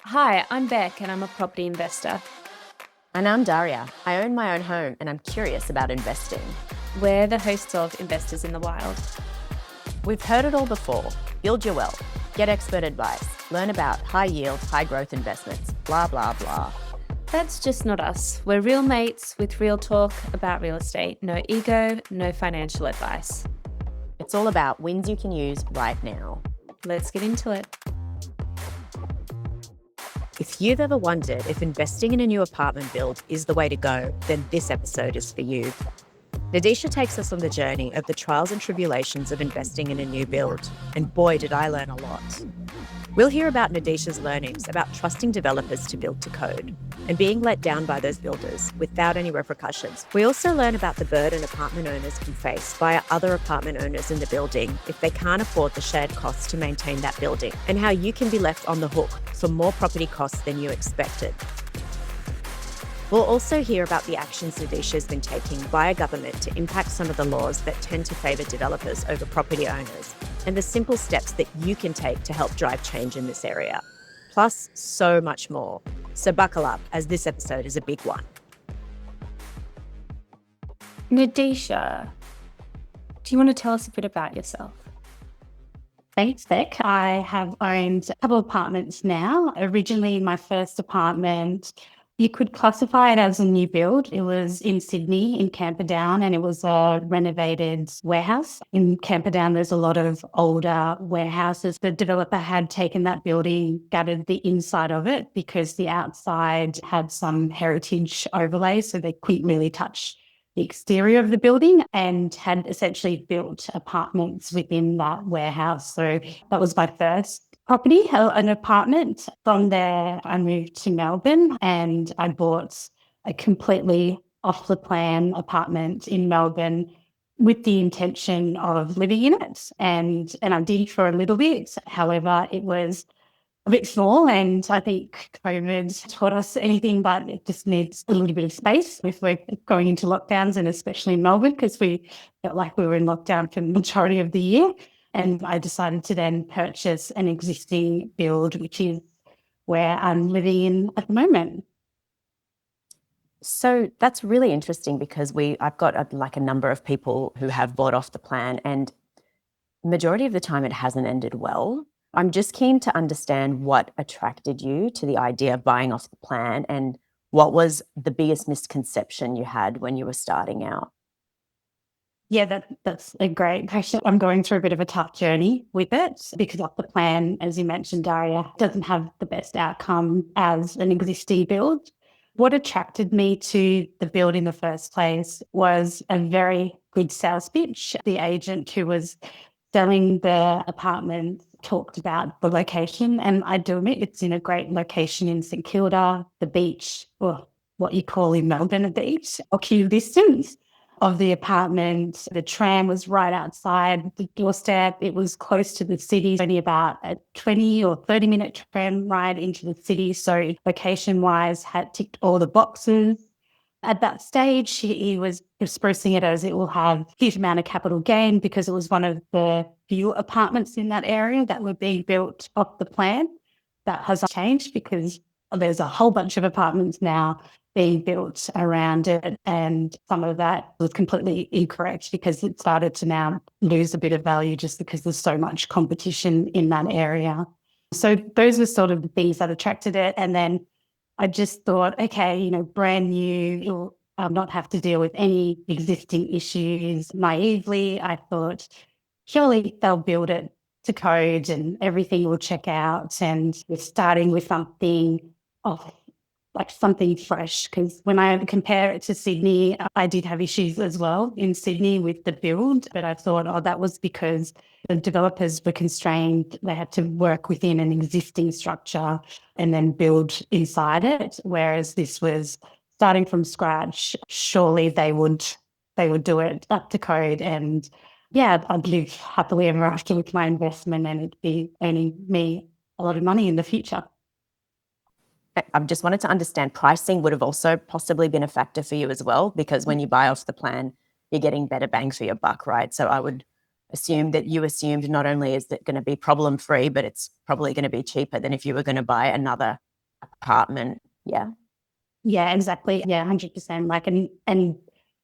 Hi, I'm Beck and I'm a property investor. And I'm Daria. I own my own home and I'm curious about investing. We're the hosts of Investors in the Wild. We've heard it all before. Build your wealth, get expert advice, learn about high yield, high growth investments, blah, blah, blah. That's just not us. We're real mates with real talk about real estate. No ego, no financial advice. It's all about wins you can use right now. Let's get into it. If you've ever wondered if investing in a new apartment build is the way to go, then this episode is for you. Nadeesha takes us on the journey of the trials and tribulations of investing in a new build, and boy did I learn a lot. We'll hear about Nadeesha's learnings about trusting developers to build to code and being let down by those builders without any repercussions. We also learn about the burden apartment owners can face via other apartment owners in the building if they can't afford the shared costs to maintain that building, and how you can be left on the hook for more property costs than you expected. We'll also hear about the actions Nadeesha has been taking via government to impact some of the laws that tend to favour developers over property owners, and the simple steps that you can take to help drive change in this area. Plus, so much more. So buckle up, as this episode is a big one. Nadeesha, do you want to tell us a bit about yourself? Thanks, Beck. I have owned a couple of apartments now. Originally, my first apartment, you could classify it as a new build. It was in Sydney, in Camperdown, and it was a renovated warehouse. In Camperdown, there's a lot of older warehouses. The developer had taken that building, gutted the inside of it because the outside had some heritage overlay, so they couldn't really touch the exterior of the building, and had essentially built apartments within that warehouse. So that was my first property, an apartment. From there, I moved to Melbourne and I bought a completely off the plan apartment in Melbourne with the intention of living in it. And I did for a little bit. However, it was a bit small, and I think COVID taught us anything but it just needs a little bit of space if we're going into lockdowns, and especially in Melbourne, because we felt like we were in lockdown for the majority of the year. And I decided to then purchase an existing build, which is where I'm living in at the moment. So that's really interesting because I've got a number of people who have bought off the plan, and majority of the time it hasn't ended well. I'm just keen to understand what attracted you to the idea of buying off the plan, and what was the biggest misconception you had when you were starting out? Yeah, that's a great question. I'm going through a bit of a tough journey with it because off the plan, as you mentioned, Daria, doesn't have the best outcome as an existing build. What attracted me to the build in the first place was a very good sales pitch. The agent who was selling the apartment talked about the location, and I do admit it's in a great location in St Kilda, the beach, or what you call in Melbourne a beach, walking distance of the apartment. The tram was right outside the doorstep. It was close to the city, only about a 20 or 30-minute tram ride into the city. So location-wise, had ticked all the boxes. At that stage, he was expressing it as it will have a huge amount of capital gain because it was one of the few apartments in that area that were being built off the plan. That has changed because there's a whole bunch of apartments now being built around it, and some of that was completely incorrect because it started to now lose a bit of value just because there's so much competition in that area. So those were sort of the things that attracted it. And then I just thought, okay, brand new, you'll not have to deal with any existing issues. Naively, I thought, surely they'll build it to code and everything will check out. And we're starting with something like something fresh. Because when I compare it to Sydney, I did have issues as well in Sydney with the build, but I thought, that was because the developers were constrained. They had to work within an existing structure and then build inside it. Whereas this was starting from scratch. Surely they would do it up to code, and I'd live happily ever after with my investment, and it'd be earning me a lot of money in the future. I just wanted to understand, pricing would have also possibly been a factor for you as well, because when you buy off the plan, you're getting better bang for your buck, right? So I would assume that you assumed not only is it going to be problem-free, but it's probably going to be cheaper than if you were going to buy another apartment. Yeah. Yeah, exactly. Yeah, 100%. And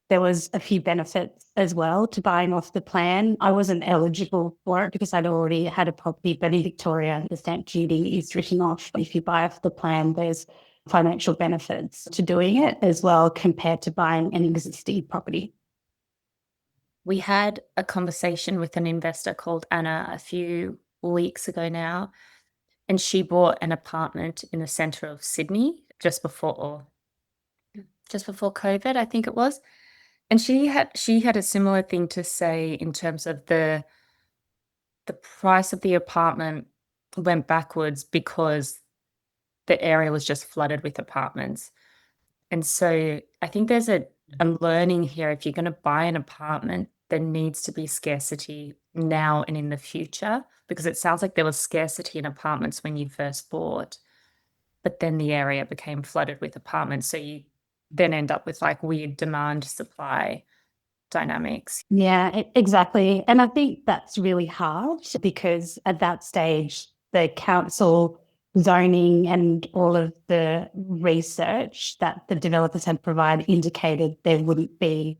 there was a few benefits as well to buying off the plan. I wasn't eligible for it because I'd already had a property, but in Victoria, the stamp duty is written off. If you buy off the plan, there's financial benefits to doing it as well compared to buying an existing property. We had a conversation with an investor called Anna a few weeks ago now, and she bought an apartment in the centre of Sydney just before COVID, I think it was. And she had a similar thing to say in terms of the price of the apartment went backwards because the area was just flooded with apartments. And so I think there's a learning here. If you're going to buy an apartment, there needs to be scarcity now and in the future, because it sounds like there was scarcity in apartments when you first bought, but then the area became flooded with apartments. So you then end up with like weird demand supply dynamics. Yeah, exactly. And I think that's really hard because at that stage, the council zoning and all of the research that the developers had provided indicated there wouldn't be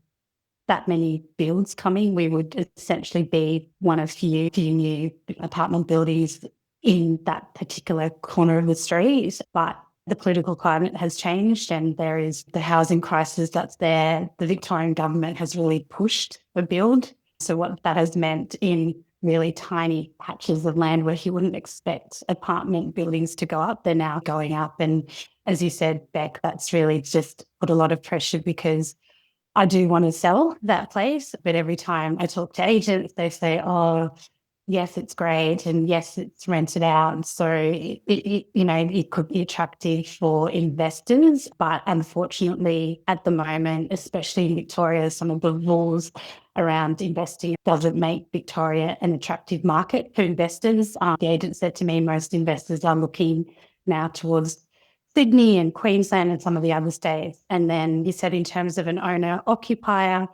that many builds coming. We would essentially be one of few new apartment buildings in that particular corner of the street. But the political climate has changed and there is the housing crisis that's there. The Victorian government has really pushed for build. So what that has meant in really tiny patches of land where you wouldn't expect apartment buildings to go up, they're now going up. And as you said, Beck, that's really just put a lot of pressure because I do want to sell that place, but every time I talk to agents, they say, "Oh, yes, it's great, and yes, it's rented out." So it could be attractive for investors, but unfortunately, at the moment, especially in Victoria, some of the rules around investing doesn't make Victoria an attractive market for investors. The agent said to me, most investors are looking now towards Sydney and Queensland and some of the other states. And then you said in terms of an owner occupier,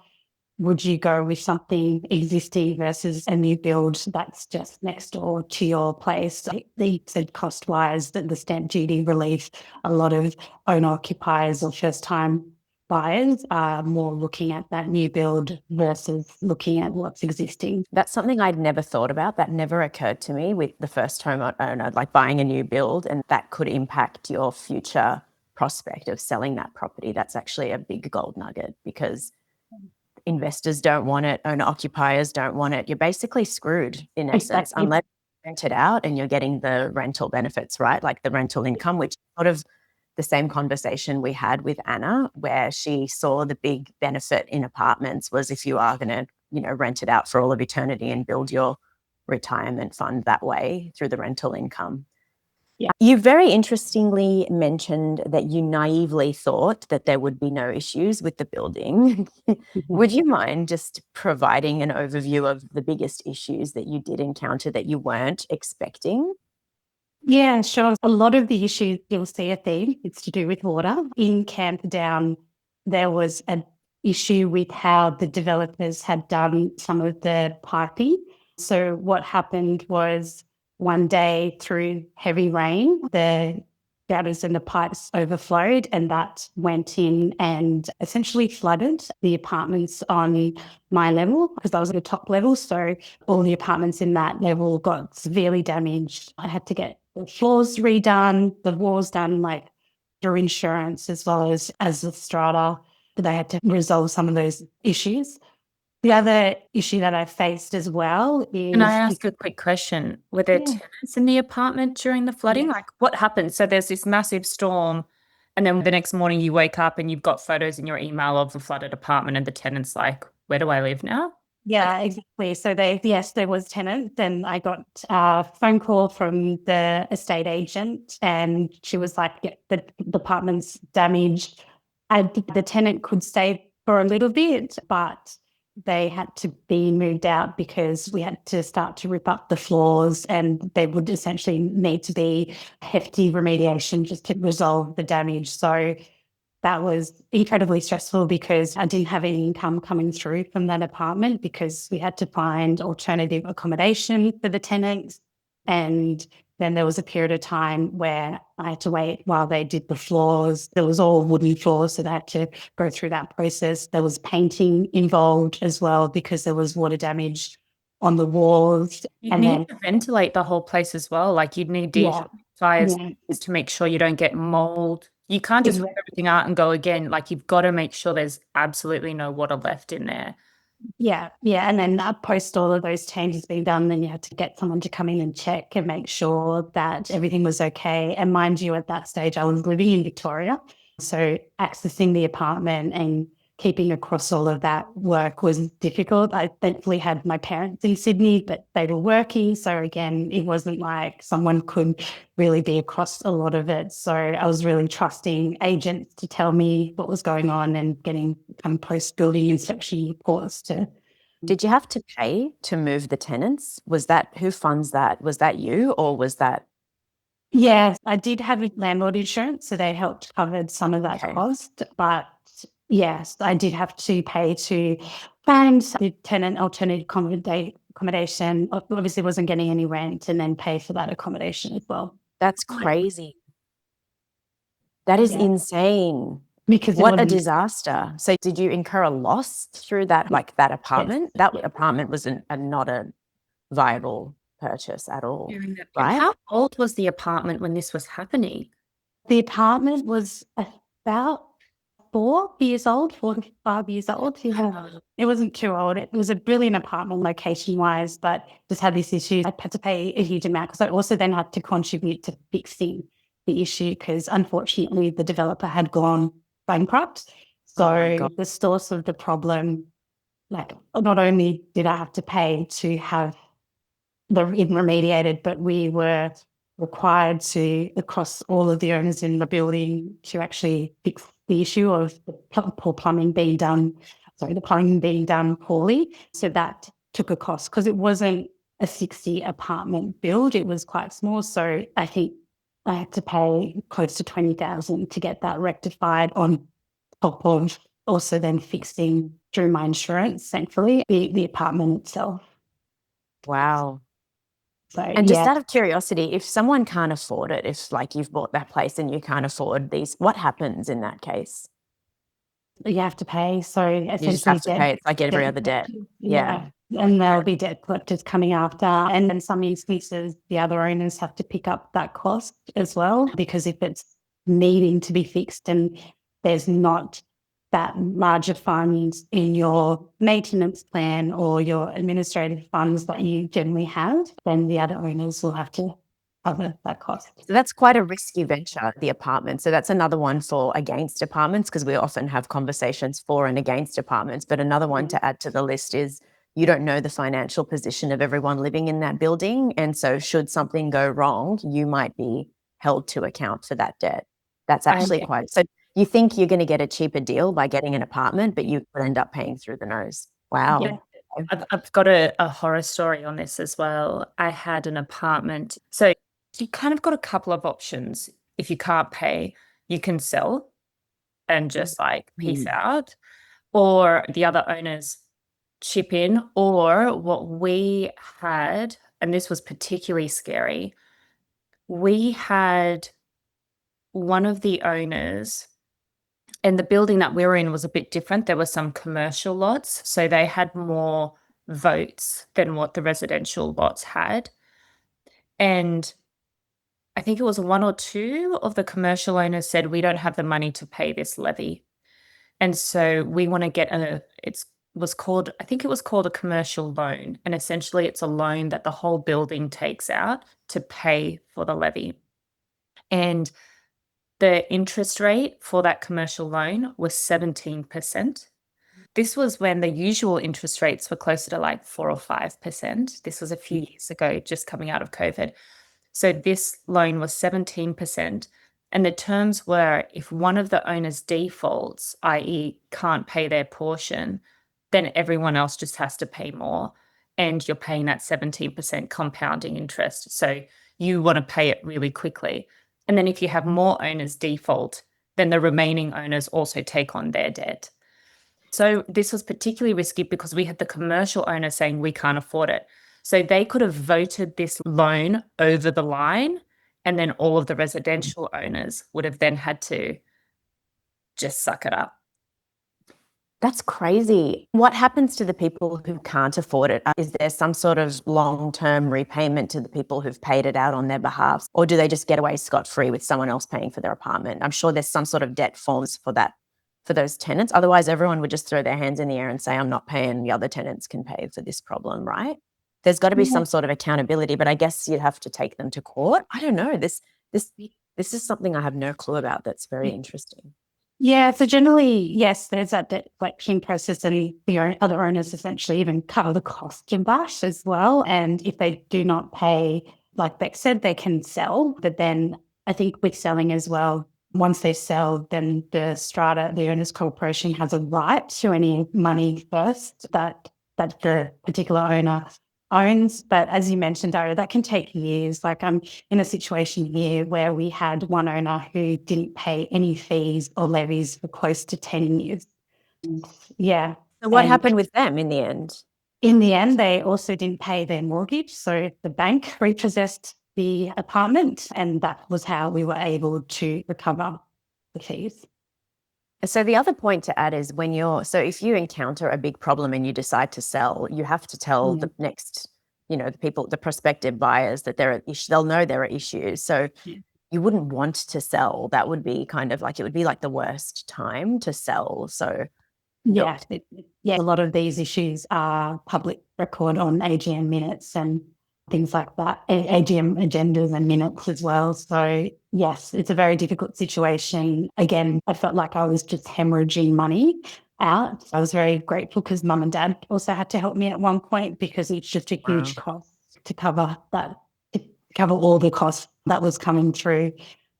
would you go with something existing versus a new build that's just next door to your place? They said cost-wise that the stamp duty relief, a lot of owner occupiers or first-time buyers are more looking at that new build versus looking at what's existing. That's something I'd never thought about. That never occurred to me with the first home owner, like buying a new build, and that could impact your future prospect of selling that property. That's actually a big gold nugget because investors don't want it, owner occupiers don't want it. You're basically screwed in essence, Exactly. unless you rent it out and you're getting the rental benefits, right? Like the rental income, which is sort of the same conversation we had with Anna, where she saw the big benefit in apartments was if you are going to, rent it out for all of eternity and build your retirement fund that way through the rental income. Yeah. You very interestingly mentioned that you naively thought that there would be no issues with the building. Would you mind just providing an overview of the biggest issues that you did encounter that you weren't expecting? Yeah, sure. A lot of the issues you'll see a theme. It's to do with water. In Camperdown, there was an issue with how the developers had done some of the piping. So what happened was one day through heavy rain, the gutters and the pipes overflowed and that went in and essentially flooded the apartments on my level because I was at the top level. So all the apartments in that level got severely damaged. I had to get the floors redone, the walls done, like through insurance as well as the strata. They had to resolve some of those issues. The other issue that I faced as well Can I is ask a quick question? Were there yeah, tenants in the apartment during the flooding? yes. Like what happened? So there's this massive storm, and then the next morning you wake up and you've got photos in your email of the flooded apartment, and the tenant's like, "Where do I live now?" Like, Yeah, exactly. So yes, there was tenants. Then I got a phone call from the estate agent and she was like, yeah, the apartment's damaged. And the tenant could stay for a little bit, but they had to be moved out because we had to start to rip up the floors and there would essentially need to be hefty remediation just to resolve the damage. So that was incredibly stressful because I didn't have any income coming through from that apartment because we had to find alternative accommodation for the tenants. And Then there was a period of time where I had to wait while they did the floors. There was all wooden floors, so they had to go through that process. There was painting involved as well because there was water damage on the walls. You'd And need then, to ventilate the whole place as well. Like you'd need yeah, dehumidifiers yeah, to make sure you don't get mold. You can't just rip exactly. everything out and go again. Like you've got to make sure there's absolutely no water left in there. Yeah, yeah. And then post all of those changes being done, then you had to get someone to come in and check and make sure that everything was okay. And mind you, at that stage, I was living in Victoria. So accessing the apartment and keeping across all of that work was difficult. I thankfully had my parents in Sydney, but they were working. So again, it wasn't like someone could really be across a lot of it. So I was really trusting agents to tell me what was going on and getting post building inspection reports to. Did you have to pay to move the tenants? Was that, who funds that? Was that you, or was that? Yes, I did have a landlord insurance, so they helped covered some of that Okay. cost. But yes, I did have to pay to find the tenant alternative accommodation. Obviously, wasn't getting any rent, and then pay for that accommodation as well. That's crazy. That is Yeah, insane. because it What a wasn't. disaster. So did you incur a loss through that, like that Yes, apartment? That yeah. apartment was not a viable purchase at all, During that period. right? How old was the apartment when this was happening? The apartment was about 4 years old, 4 to 5 years old. Yeah. It wasn't too old. It was a brilliant apartment location wise, but just had this issue. I had to pay a huge amount because I also then had to contribute to fixing the issue because unfortunately the developer had gone bankrupt. Oh my God. So the source of the problem, like not only did I have to pay to have it remediated, but we were required to, across all of the owners in the building, to actually fix the issue of the poor plumbing being done, the plumbing being done poorly. So that took a cost because it wasn't a 60 apartment build, it was quite small. So I think I had to pay close to 20,000 to get that rectified on top of also then fixing through my insurance, thankfully, the apartment itself. Wow. So And just yeah, out of curiosity, if someone can't afford it, if like you've bought that place and you can't afford these, what happens in that case? you have to pay. So You just essentially have to pay. It's like every debt other debt. collectors, Yeah. yeah. And there'll be debt collectors coming after. And in some instances, the other owners have to pick up that cost as well, because if it's needing to be fixed and there's not that larger funds in your maintenance plan or your administrative funds that you generally have, then the other owners will have to cover that cost. So that's quite a risky venture, the apartment. So that's another one for against apartments, because we often have conversations for and against apartments. But another one to add to the list is you don't know the financial position of everyone living in that building. And so should something go wrong, you might be held to account for that debt. That's I actually quite, so you think you're going to get a cheaper deal by getting an apartment, but you could end up paying through the nose. Yeah. Wow. I've got a horror story on this as well. I had an apartment. So you kind of got a couple of options. If you can't pay, you can sell and just like peace Mm. out, or the other owners chip in, or what we had, and this was particularly scary, we had one of the owners, and the building that we were in was a bit different. There were some commercial lots, so they had more votes than what the residential lots had. And I think it was one or two of the commercial owners said, we don't have the money to pay this levy. And so we want to get I think it was called a commercial loan. And essentially it's a loan that the whole building takes out to pay for the levy. And the interest rate for that commercial loan was 17%. This was when the usual interest rates were closer to like 4 or 5%. This was a few years ago, just coming out of COVID. So this loan was 17%. And the terms were if one of the owners defaults, i.e., can't pay their portion, then everyone else just has to pay more. And you're paying that 17% compounding interest. So you want to pay it really quickly. And then if you have more owners default, then the remaining owners also take on their debt. So this was particularly risky because we had the commercial owner saying we can't afford it. So they could have voted this loan over the line, and then all of the residential owners would have then had to just suck it up. That's crazy. What happens to the people who can't afford it? Is there some sort of long-term repayment to the people who've paid it out on their behalf? Or do they just get away scot-free with someone else paying for their apartment? I'm sure there's some sort of debt forms for that, for those tenants. Otherwise, everyone would just throw their hands in the air and say, I'm not paying, the other tenants can pay for this problem, right? There's got to be some sort of accountability, but I guess you'd have to take them to court. I don't know. This is something I have no clue about. That's very interesting. Yeah, so generally, yes, there's that debt collection process, and the other owners essentially even cover the cost of that as well. And if they do not pay, like Beck said, they can sell. But then I think with selling as well, once they sell, then the strata, the owners corporation, has a right to any money first that the particular owner owns. But as you mentioned, Daria, that can take years. Like I'm in a situation here where we had one owner who didn't pay any fees or levies for close to 10 years. Yeah. So what And happened with them in the end? in the end, they also didn't pay their mortgage. So the bank repossessed the apartment, and that was how we were able to recover the fees. So the other point to add is so if you encounter a big problem and you decide to sell, you have to tell the next, the people, the prospective buyers that there are issues. They'll know there are issues. So you wouldn't want to sell. That would be kind of like, it would be like the worst time to sell. So Yeah, a lot of these issues are public record on AGM minutes and things like that, AGM agendas and minutes as well. So yes, it's a very difficult situation. Again, I felt like I was just hemorrhaging money out. I was very grateful because mum and dad also had to help me at one point, because it's just a huge cost to cover that, to cover all the costs that was coming through,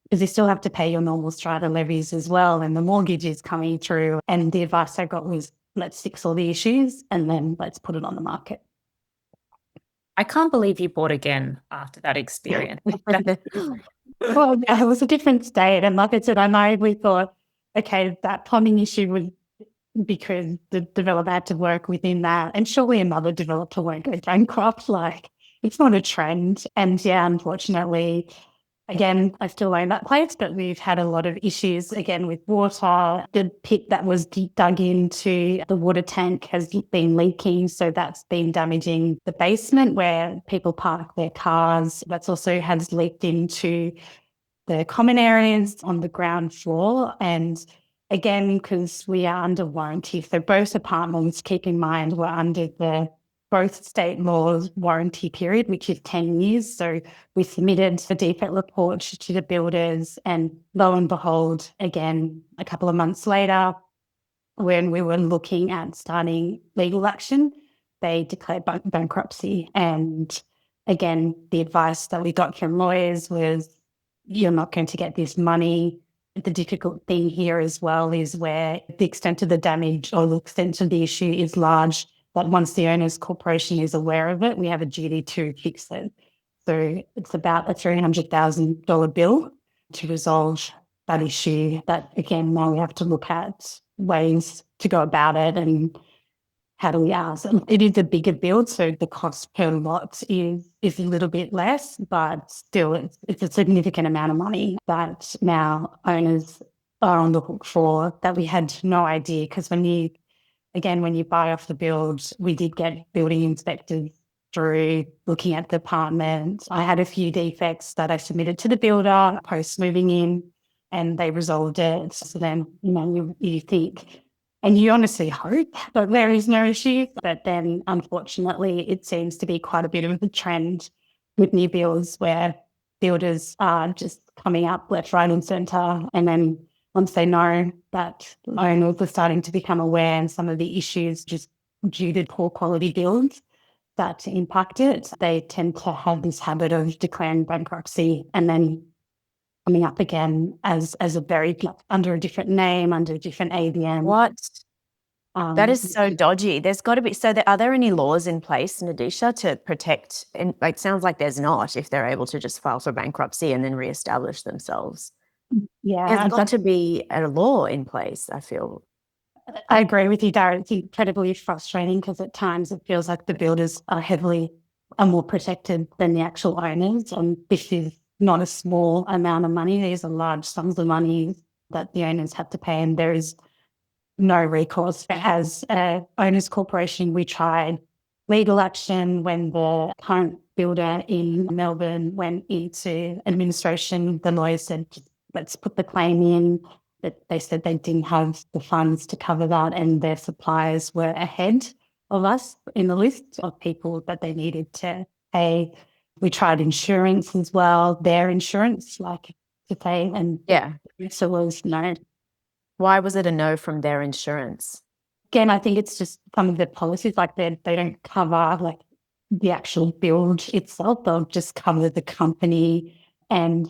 because you still have to pay your normal strata levies as well, and the mortgage is coming through. And the advice I got was, let's fix all the issues and then let's put it on the market. I can't believe you bought again after that experience. Well, yeah, it was a different state. And like I said, I know we thought, okay, that plumbing issue was because the developer had to work within that. And surely another developer won't go bankrupt. Like, it's not a trend. And yeah, unfortunately, again, I still own that place, but we've had a lot of issues again with water. The pit that was dug into the water tank has been leaking. So that's been damaging the basement where people park their cars. That's also has leaked into the common areas on the ground floor. And again, because we are under warranty, so both apartments, keep in mind, were under the both state laws warranty period, which is 10 years. So we submitted a defect report to the builders, and lo and behold, again, a couple of months later, when we were looking at starting legal action, they declared bankruptcy. And again, the advice that we got from lawyers was, you're not going to get this money. The difficult thing here as well is where the extent of the damage or the extent of the issue is large, but once the owner's corporation is aware of it, we have a duty to fix it. So it's about a $300,000 bill to resolve that issue. That, again, now we have to look at ways to go about it, and how do we ask? It is a bigger build, so the cost per lot is a little bit less, but still it's a significant amount of money that now owners are on the hook for, that we had no idea. Because when you buy off the build, we did get building inspectors through looking at the apartment. I had a few defects that I submitted to the builder post moving in, and they resolved it. So then, you think, and you honestly hope that there is no issue. But then, unfortunately, it seems to be quite a bit of a trend with new builds where builders are just coming up left, right and centre. And then once they know that owners are starting to become aware, and some of the issues just due to poor quality builds that impact it, they tend to have this habit of declaring bankruptcy and then coming up again as a very, under a different name, under a different ABM. What? That is so dodgy. There's got to be. So, are there any laws in place, Nadeesha, to protect? And it sounds like there's not. If they're able to just file for bankruptcy and then reestablish themselves, Yeah, there's got to be a law in place. I feel. I agree with you, Darren. It's incredibly frustrating because at times it feels like the builders are heavily are more protected than the actual owners. And this is not a small amount of money. These are large sums of money that the owners have to pay, and there is no recourse. As a owners corporation, we tried legal action when the current builder in Melbourne went into administration. The lawyers said, let's put the claim in. But they said they didn't have the funds to cover that, and their suppliers were ahead of us in the list of people that they needed to pay. We tried insurance as well, their insurance, like to pay, and Yeah. so was no. Why was it a no from their insurance? Again, I think it's just some of the policies, like they don't cover like the actual build itself. They'll just cover the company and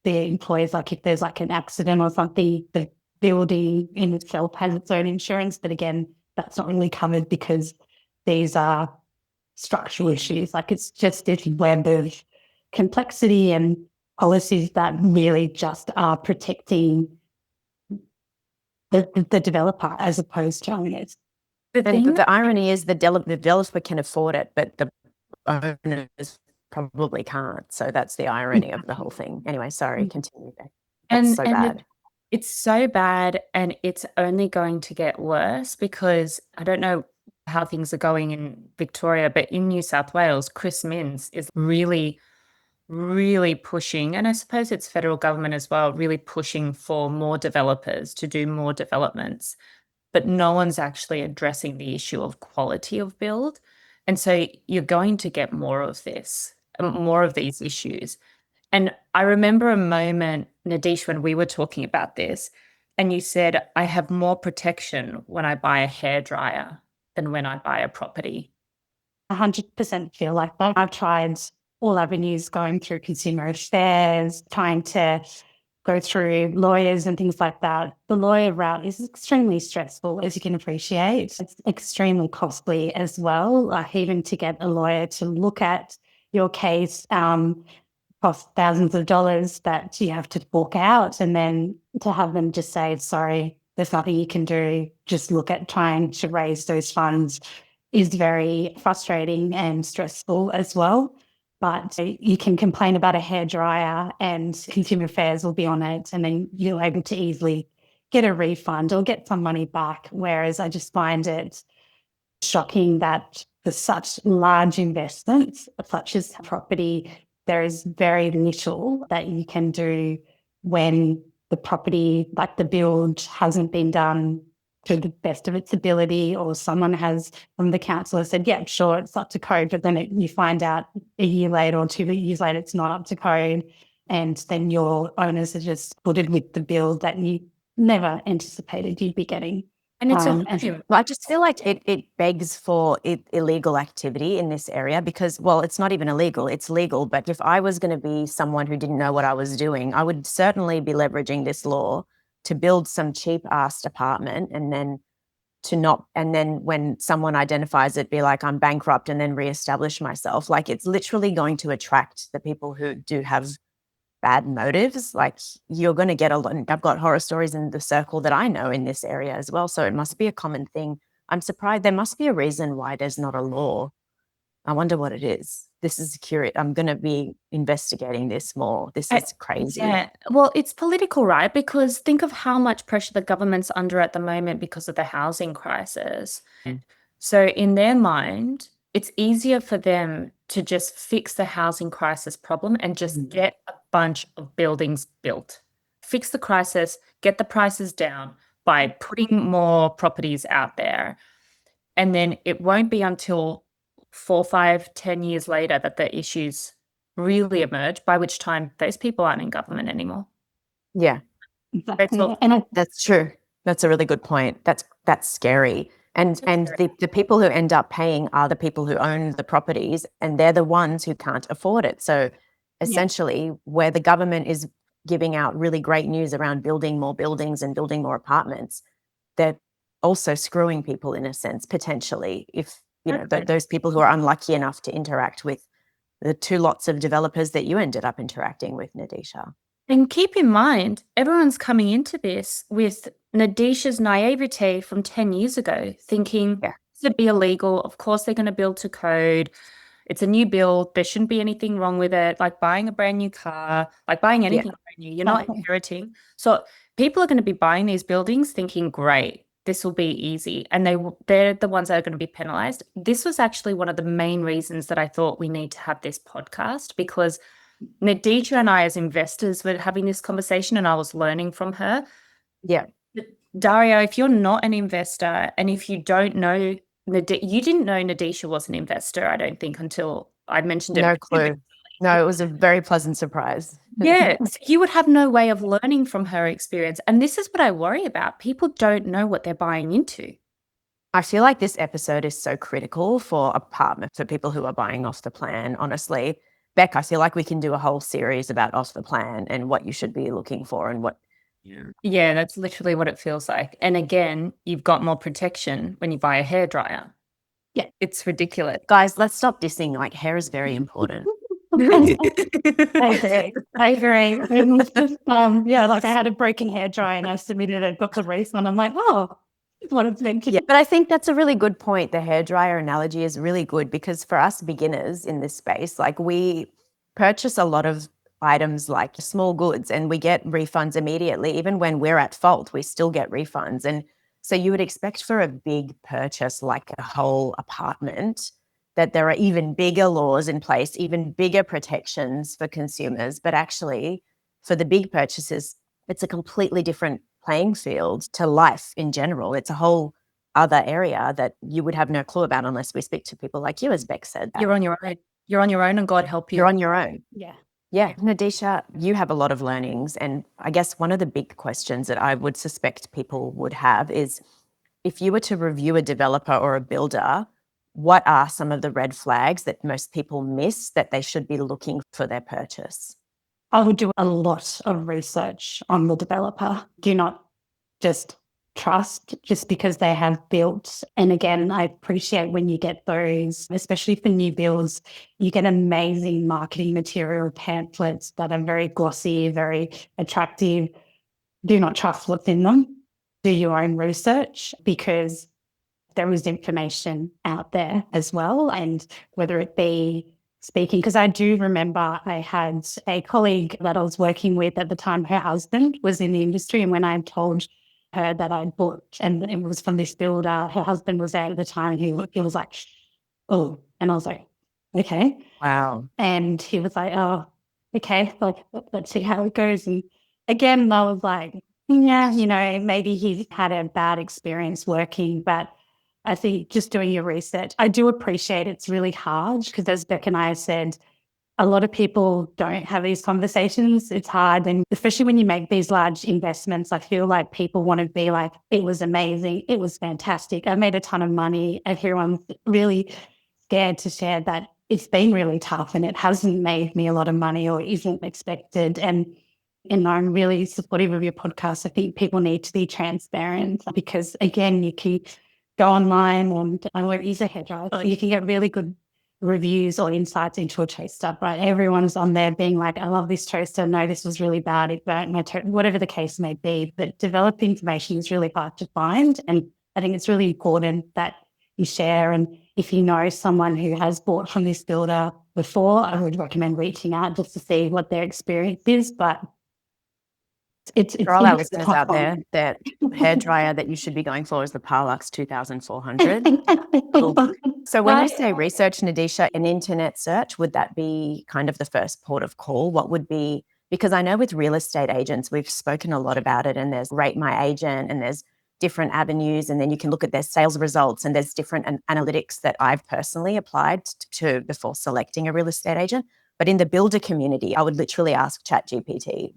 the employees. Like if there's like an accident or something, the building in itself has its own insurance. But again, that's not really covered because these are structural issues. Like it's just this web of complexity and policies that really just are protecting the developer as opposed to owners. The And thing the irony is the developer can afford it, but the owners probably can't. So that's the irony of the whole thing. Anyway, sorry, continue. Beck. That's so and bad. it's so bad, and it's only going to get worse because I don't know how things are going in Victoria, but in New South Wales, Chris Minns is really, really pushing, and I suppose it's federal government as well, really pushing for more developers to do more developments. But no one's actually addressing the issue of quality of build. And so you're going to get more of this, more of these issues. And I remember a moment, Nadeesha, when we were talking about this, and you said, I have more protection when I buy a hairdryer than when I buy a property. 100% feel like that. I've tried all avenues going through consumer affairs, trying to go through lawyers and things like that. The lawyer route is extremely stressful, as you can appreciate. It's extremely costly as well, like even to get a lawyer to look at your case, cost thousands of dollars that you have to fork out, and then to have them just say, sorry, there's nothing you can do, just look at trying to raise those funds is very frustrating and stressful as well. But you can complain about a hairdryer and Consumer Affairs will be on it, and then you're able to easily get a refund or get some money back. Whereas I just find it shocking that for such large investments, such as property, there is very little that you can do when the property, like the build, hasn't been done to the best of its ability, or someone has from the council has said, yeah, sure, it's up to code, but then you find out a year later or 2 years later it's not up to code, and then your owners are just footed with the bill that you never anticipated you'd be getting. And it's a And home. Well, I just feel like it begs for illegal activity in this area because, well, it's not even illegal, it's legal. But if I was going to be someone who didn't know what I was doing, I would certainly be leveraging this law to build some cheap ass apartment and then and then when someone identifies it, be like, I'm bankrupt and then reestablish myself. Like it's literally going to attract the people who do have bad motives. Like you're going to get a lot. I've got horror stories in the circle that I know in this area as well. So it must be a common thing. I'm surprised. There must be a reason why there's not a law. I wonder what it is. This is curious. I'm going to be investigating this more. This is crazy. Yeah, well, it's political, right? Because think of how much pressure the government's under at the moment because of the housing crisis. So, in their mind, it's easier for them to just fix the housing crisis problem and just get a bunch of buildings built. Fix the crisis, get the prices down by putting more properties out there. And then it won't be until 4, 5, 10 years later that the issues really emerge, by which time those people aren't in government anymore. Yeah. exactly. And That's true. That's a really good point. That's scary. And the people who end up paying are the people who own the properties, and they're the ones who can't afford it. So essentially, where the government is giving out really great news around building more buildings and building more apartments, they're also screwing people in a sense, potentially, if those people who are unlucky enough to interact with the two lots of developers that you ended up interacting with, Nadeesha. And keep in mind, everyone's coming into this with Nadeesha's naivete from 10 years ago, thinking Yeah. this would be illegal. Of course, they're going to build to code. It's a new build. There shouldn't be anything wrong with it. Like buying a brand new car, like buying Yeah. anything brand new, you're not inheriting. So people are going to be buying these buildings thinking, great, this will be easy. And they're the ones that are going to be penalized. This was actually one of the main reasons that I thought we need to have this podcast, because Nadeesha and I, as investors, were having this conversation and I was learning from her. Yeah. Dario, if you're not an investor and if you don't know, you didn't know Nadeesha was an investor, I don't think, until I mentioned it. No clue. No, it was a very pleasant surprise. Yeah, so you would have no way of learning from her experience. And this is what I worry about. People don't know what they're buying into. I feel like this episode is so critical for apartment, for people who are buying off the plan, honestly. Beck, I feel like we can do a whole series about off the plan and what you should be looking for and what. Yeah, that's literally what it feels like. And again, you've got more protection when you buy a hairdryer. Yeah. It's ridiculous. Guys, let's stop dissing. Like, hair is very important. I agree. I agree. It was just, yeah, like I had a broken hairdryer and I submitted it, got the refund. I'm like, oh, that's what it's meant to. Yeah, but I think that's a really good point. The hairdryer analogy is really good because for us beginners in this space, like we purchase a lot of items like small goods and we get refunds immediately. Even when we're at fault, we still get refunds. And so you would expect for a big purchase like a whole apartment that there are even bigger laws in place, even bigger protections for consumers. But actually, for the big purchases, it's a completely different playing field to life in general. It's a whole other area that you would have no clue about unless we speak to people like you, as Beck said. You're on your own. You're on your own and God help you. You're on your own. Yeah. Yeah. Nadeesha, you have a lot of learnings. And I guess one of the big questions that I would suspect people would have is if you were to review a developer or a builder, what are some of the red flags that most people miss that they should be looking for their purchase? I would do a lot of research on the developer. Do not just trust just because they have built. And again, I appreciate when you get those, especially for new builds, you get amazing marketing material pamphlets that are very glossy, very attractive. Do not trust what's in them. Do your own research because there is information out there as well. And whether it be speaking, because I do remember I had a colleague that I was working with at the time, her husband was in the industry. And when I told her that I'd bought and it was from this builder, her husband was there at the time and he was like, oh, and I was like, okay. Wow. And he was like, oh, okay, like, let's see how it goes. And again, I was like, yeah, maybe he had a bad experience working, but I think just doing your research, I do appreciate it's really hard because as Beck and I said, a lot of people don't have these conversations. It's hard. And especially when you make these large investments, I feel like people want to be like, it was amazing. It was fantastic. I made a ton of money. Everyone's really scared to share that it's been really tough and it hasn't made me a lot of money or isn't expected. And I'm really supportive of your podcast. I think people need to be transparent because, again, you can go online and I won't use a hairdryer. You can get really good reviews or insights into a toaster, right? Everyone's on there being like, I love this toaster. No, this was really bad. It burnt my toaster, whatever the case may be. But developed information is really hard to find. And I think it's really important that you share. And if you know someone who has bought from this builder before, I would recommend reaching out just to see what their experience is. But it's For all our listeners out there, that hairdryer that you should be going for is the Parlux 2400. So when you say research, Nadeesha, an internet search, would that be kind of the first port of call? What would be, because I know with real estate agents, we've spoken a lot about it and there's Rate My Agent and there's different avenues and then you can look at their sales results and there's different analytics that I've personally applied to before selecting a real estate agent. But in the builder community, I would literally ask ChatGPT,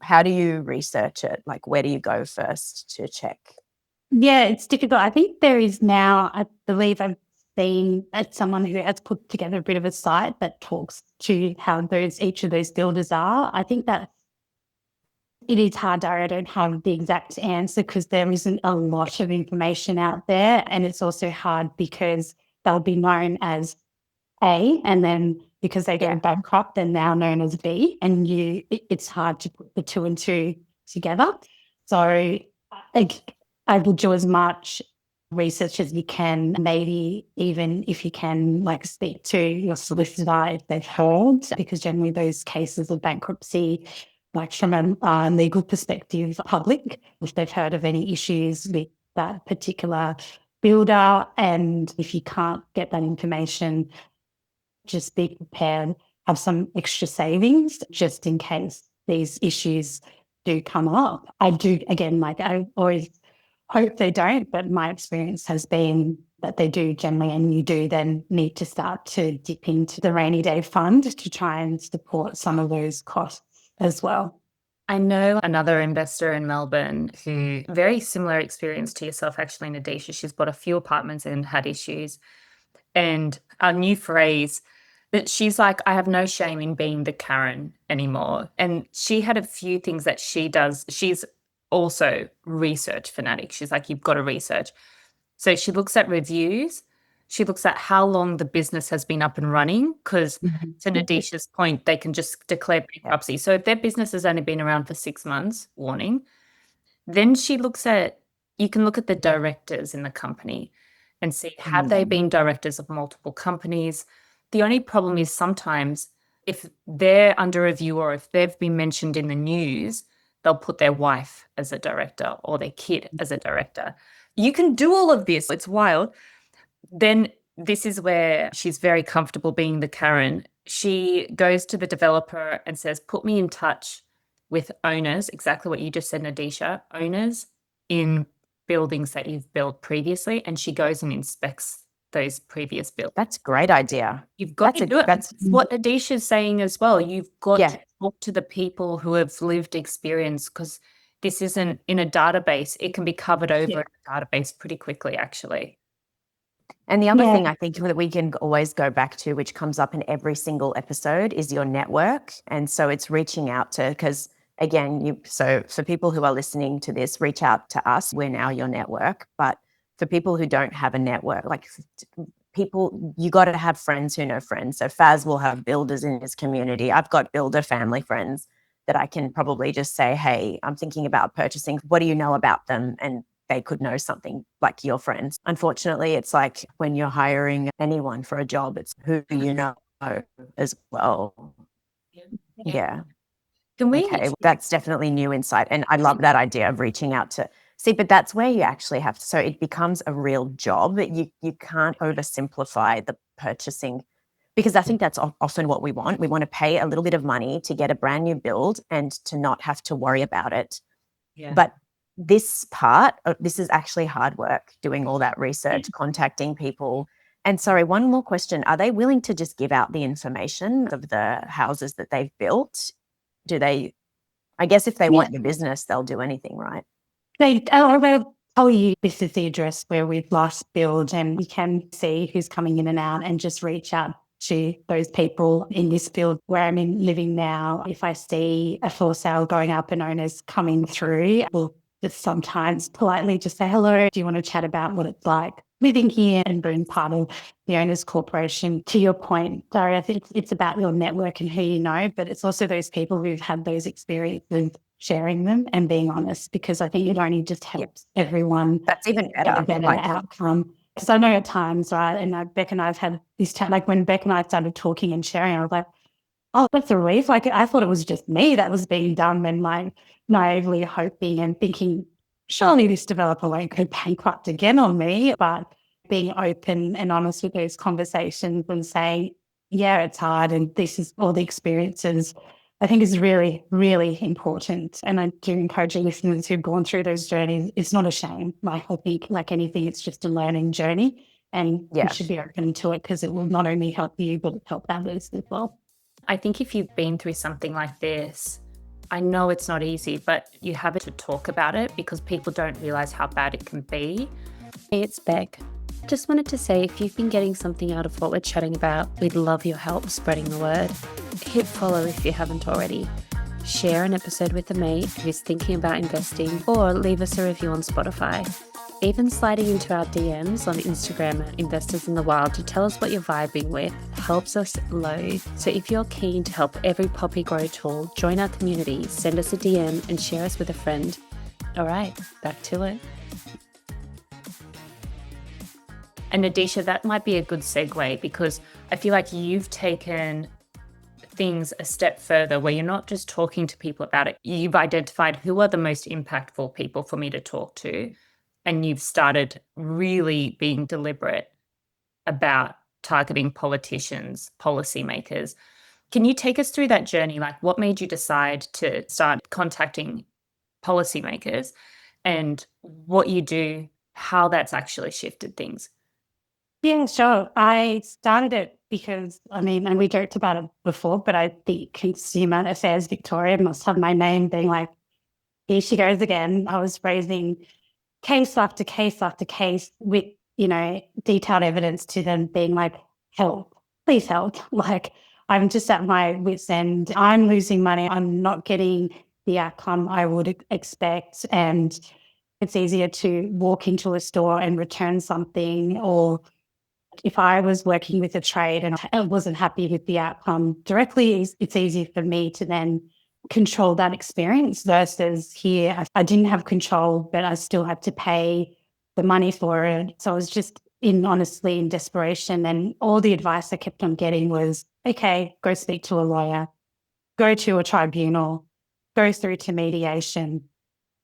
how do you research it? Like, where do you go first to check? Yeah, it's difficult. I think there is now, I believe I've seen someone who has put together a bit of a site that talks to how each of those builders are. I think that it is hard, I don't have the exact answer because there isn't a lot of information out there. And it's also hard because they'll be known as A, and then because they go bankrupt, they're now known as B, and it's hard to put the two and two together. So I will do as much research as you can, maybe even if you can, like, speak to your solicitor if they've heard, because generally those cases of bankruptcy, like from a legal perspective, are public, if they've heard of any issues with that particular builder. And if you can't get that information, just be prepared, have some extra savings just in case these issues do come up. I do, again, like I always hope they don't, but my experience has been that they do generally, and you do then need to start to dip into the rainy day fund to try and support some of those costs as well. I know another investor in Melbourne who very similar experience to yourself, actually, Nadeesha. She's bought a few apartments and had issues. And our new phrase that she's like, I have no shame in being the Karen anymore. And she had a few things that she does. She's also research fanatic. She's like, you've got to research. So she looks at reviews. She looks at how long the business has been up and running, because to Nadeesha's point, they can just declare bankruptcy. So if their business has only been around for 6 months, warning. Then she looks at, you can look at the directors in the company and see, have they been directors of multiple companies? The only problem is sometimes if they're under review or if they've been mentioned in the news, they'll put their wife as a director or their kid as a director. You can do all of this. It's wild. Then this is where she's very comfortable being the Karen. She goes to the developer and says, put me in touch with owners, exactly what you just said, Nadeesha, owners in buildings that you've built previously. And she goes and inspects those previous buildings. That's a great idea. You've got to do it. That's what Nadeesha's saying as well. You've got Yeah. to talk to the people who have lived experience, because this isn't in a database. It can be covered over in a database pretty quickly, actually. And the other thing I think that we can always go back to, which comes up in every single episode, is your network. And so it's reaching out to, because again, so for people who are listening to this, reach out to us. We're now your network. But for people who don't have a network, like people, you got to have friends who know friends. So Faz will have builders in his community. I've got builder family friends that I can probably just say, hey, I'm thinking about purchasing. What do you know about them? And they could know something, like your friends. Unfortunately, it's like when you're hiring anyone for a job, it's who you know as well. Yeah. Can we? Okay, well, that's definitely new insight. And I love that idea of reaching out to see, but that's where you actually have to, so it becomes a real job. You can't oversimplify the purchasing, because I think that's often what we want. We want to pay a little bit of money to get a brand new build and to not have to worry about it. Yeah. But this part, this is actually hard work, doing all that research, contacting people. And sorry, one more question. Are they willing to just give out the information of the houses that they've built? Do they, I guess if they want your business, they'll do anything, right? They'll tell you this is the address where we've last built, and we can see who's coming in and out, and just reach out to those people in this field where I'm living now. If I see a for sale going up and owners coming through, we'll just sometimes politely just say, hello, do you want to chat about what it's like living here and being part of the owners corporation? To your point, Daria, I think it's about your network and who you know, but it's also those people who've had those experiences, sharing them and being honest, because I think it only just helps everyone. That's even get a better outcome. Because I know at times, right, and Beck and I have had this chat, like when Beck and I started talking and sharing, I was like, oh, that's a relief. Like I thought it was just me that was being done, and like naively hoping and thinking, surely this developer won't go bankrupt again on me. But being open and honest with those conversations and saying, yeah, it's hard and this is all the experiences, I think is really, really important. And I do encourage listeners who've gone through those journeys. It's not a shame. Like I think, like anything, it's just a learning journey, and you should be open to it, because it will not only help you, but help others as well. I think if you've been through something like this, I know it's not easy, but you have to talk about it, because people don't realize how bad it can be. Hey, it's Beck. Just wanted to say, if you've been getting something out of what we're chatting about, we'd love your help spreading the word. Hit follow if you haven't already. Share an episode with a mate who's thinking about investing, or leave us a review on Spotify. Even sliding into our DMs on Instagram at Investors in the Wild to tell us what you're vibing with helps us load. So if you're keen to help every poppy grow tall, join our community, send us a DM and share us with a friend. All right, back to it. And Nadeesha, that might be a good segue, because I feel like you've taken things a step further where you're not just talking to people about it. You've identified who are the most impactful people for me to talk to. And you've started really being deliberate about targeting politicians, policymakers. Can you take us through that journey? Like, what made you decide to start contacting policymakers, and what you do, how that's actually shifted things? Yeah, sure. I started it because, I mean, and we joked about it before, but I think Consumer Affairs Victoria must have my name being like, here she goes again. I was raising case after case after case with, detailed evidence to them being like, help, please help. Like, I'm just at my wit's end. I'm losing money. I'm not getting the outcome I would expect. And it's easier to walk into a store and return something, or if I was working with a trade and I wasn't happy with the outcome directly, it's easy for me to then control that experience versus here, I didn't have control, but I still had to pay the money for it. So I was just honestly in desperation. And all the advice I kept on getting was, okay, go speak to a lawyer, go to a tribunal, go through to mediation.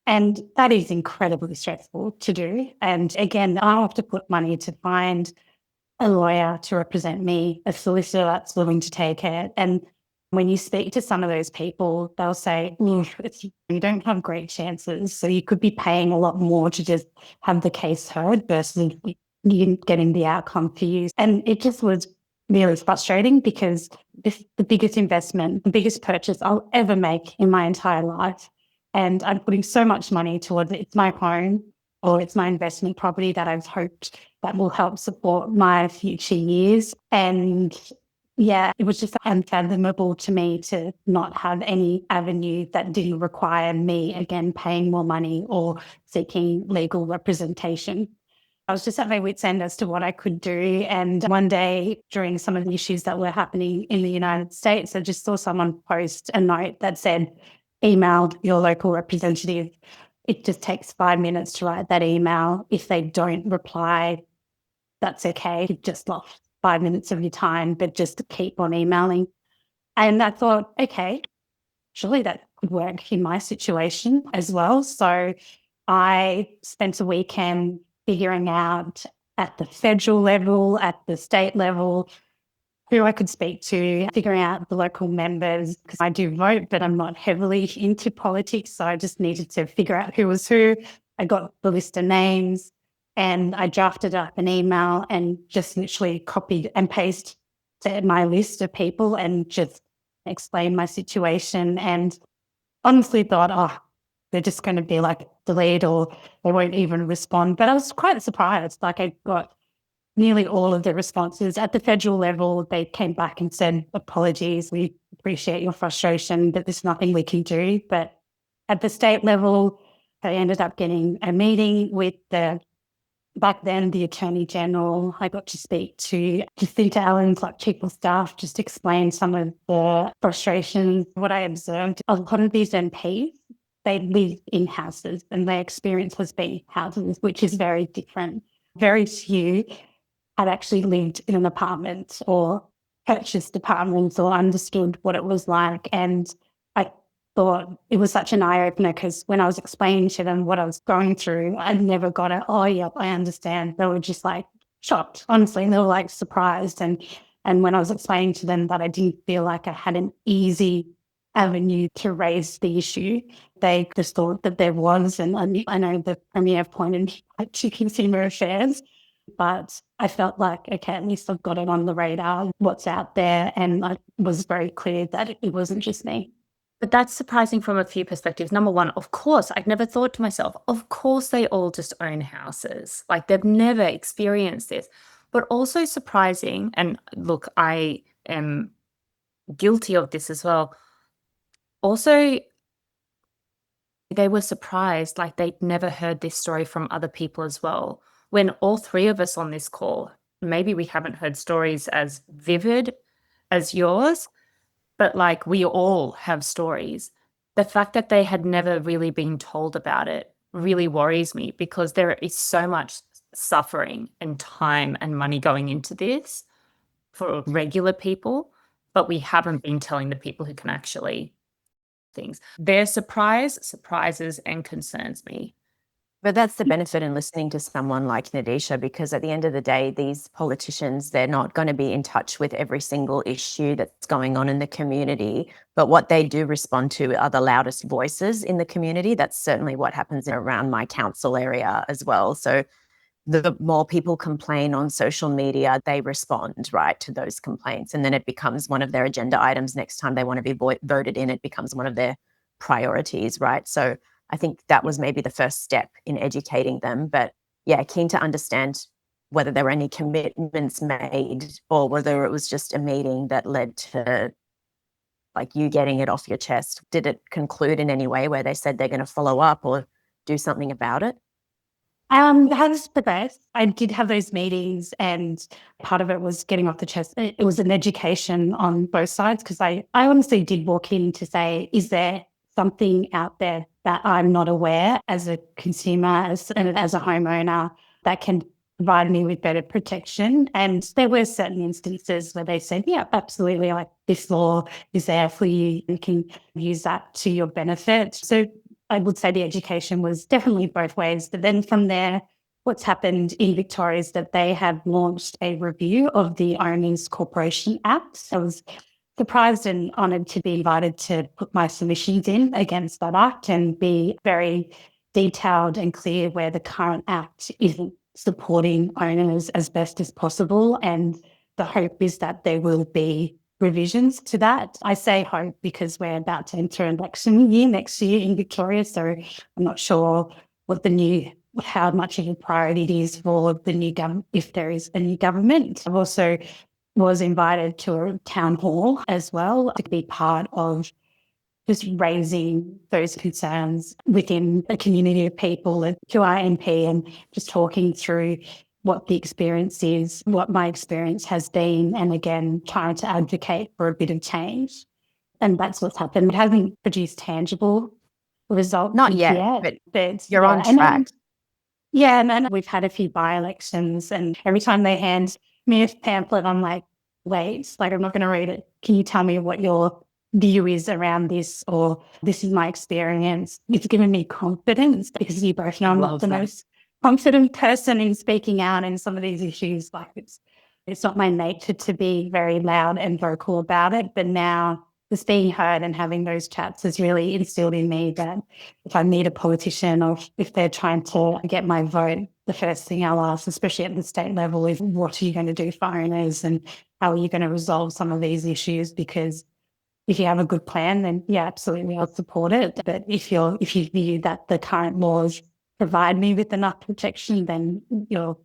And that is incredibly stressful to do. And again, I have to put money to find a lawyer to represent me, a solicitor that's willing to take it. And when you speak to some of those people, they'll say, you don't have great chances. So you could be paying a lot more to just have the case heard versus you getting the outcome for you. And it just was really frustrating because this is the biggest investment, the biggest purchase I'll ever make in my entire life. And I'm putting so much money towards it. It's my home, or it's my investment property that I've hoped that will help support my future years. And yeah, it was just unfathomable to me to not have any avenue that didn't require me, again, paying more money or seeking legal representation. I was just at my wit's end as to what I could do. And one day during some of the issues that were happening in the United States, I just saw someone post a note that said, email your local representative. It just takes 5 minutes to write that email. If they don't reply, that's okay. You've just lost 5 minutes of your time, but just keep on emailing. And I thought, okay, surely that could work in my situation as well. So I spent a weekend figuring out at the federal level, at the state level, who I could speak to, figuring out the local members, because I do vote, but I'm not heavily into politics. So I just needed to figure out who was who. I got the list of names and I drafted up an email and just literally copied and pasted my list of people and just explained my situation. And honestly thought, oh, they're just going to be like delayed or they won't even respond. But I was quite surprised. Like, I got nearly all of the responses. At the federal level, they came back and said, apologies, we appreciate your frustration, but there's nothing we can do. But at the state level, I ended up getting a meeting with back then, the Attorney General. I got to speak to Jacinta Allen's chief of staff, just explain some of the frustrations. What I observed, a lot of these MPs, they live in houses and their experience was being houses, which is very different. Very few had actually lived in an apartment or purchased apartments or understood what it was like. And I thought it was such an eye-opener because when I was explaining to them what I was going through, I never got it, oh, yep, I understand. They were just shocked, honestly. They were surprised. And when I was explaining to them that I didn't feel like I had an easy avenue to raise the issue, they just thought that there was. And I know the Premier pointed me to Consumer Affairs, but I felt like, okay, at least I've got it on the radar, what's out there. And I was very clear that it wasn't just me. But that's surprising from a few perspectives. Number one, of course, I'd never thought to myself, of course they all just own houses. Like, they've never experienced this. But also surprising, and look, I am guilty of this as well. Also, they were surprised, like they'd never heard this story from other people as well. When all three of us on this call, maybe we haven't heard stories as vivid as yours, but we all have stories. The fact that they had never really been told about it really worries me, because there is so much suffering and time and money going into this for regular people, but we haven't been telling the people who can actually things. Their surprises and concerns me. But that's the benefit in listening to someone like Nadeesha, because at the end of the day, these politicians, they're not going to be in touch with every single issue that's going on in the community. But what they do respond to are the loudest voices in the community. That's certainly what happens around my council area as well. So the more people complain on social media, they respond, right, to those complaints. And then it becomes one of their agenda items. Next time they want to be voted in, it becomes one of their priorities, right? So I think that was maybe the first step in educating them. But yeah, keen to understand whether there were any commitments made or whether it was just a meeting that led to like you getting it off your chest. Did it conclude in any way where they said they're going to follow up or do something about it? How does it progress? I did have those meetings, and part of it was getting off the chest. It was an education on both sides, because I honestly did walk in to say, is there something out there that I'm not aware as a consumer, and as a homeowner, that can provide me with better protection? And there were certain instances where they said, yeah, absolutely, like this law is there for you. You can use that to your benefit. So I would say the education was definitely both ways. But then from there, what's happened in Victoria is that they have launched a review of the Owners Corporation Act. I was surprised and honoured to be invited to put my submissions in against that act and be very detailed and clear where the current act isn't supporting owners as best as possible. And the hope is that there will be revisions to that. I say hope because we're about to enter election year next year in Victoria, so I'm not sure how much of a priority it is for the new government, if there is a new government. I've also was invited to a town hall as well to be part of just raising those concerns within a community of people and to our MP, and just talking through what the experience is, what my experience has been, and again, trying to advocate for a bit of change. And that's what's happened. It hasn't produced tangible results Not yet, yet, but you're yeah. on track. And then we've had a few by-elections, and every time they hand me a pamphlet, I'm like, wait, like I'm not going to read it. Can you tell me what your view is around this, or this is my experience? It's given me confidence, because you both know I'm not the most confident person in speaking out in some of these issues. Like it's not my nature to be very loud and vocal about it, but now just being heard and having those chats has really instilled in me that if I meet a politician or if they're trying to get my vote, the first thing I'll ask, especially at the state level, is what are you going to do for owners and how are you going to resolve some of these issues? Because if you have a good plan, then yeah, absolutely, I'll support it. But if you view that the current laws provide me with enough protection, then you're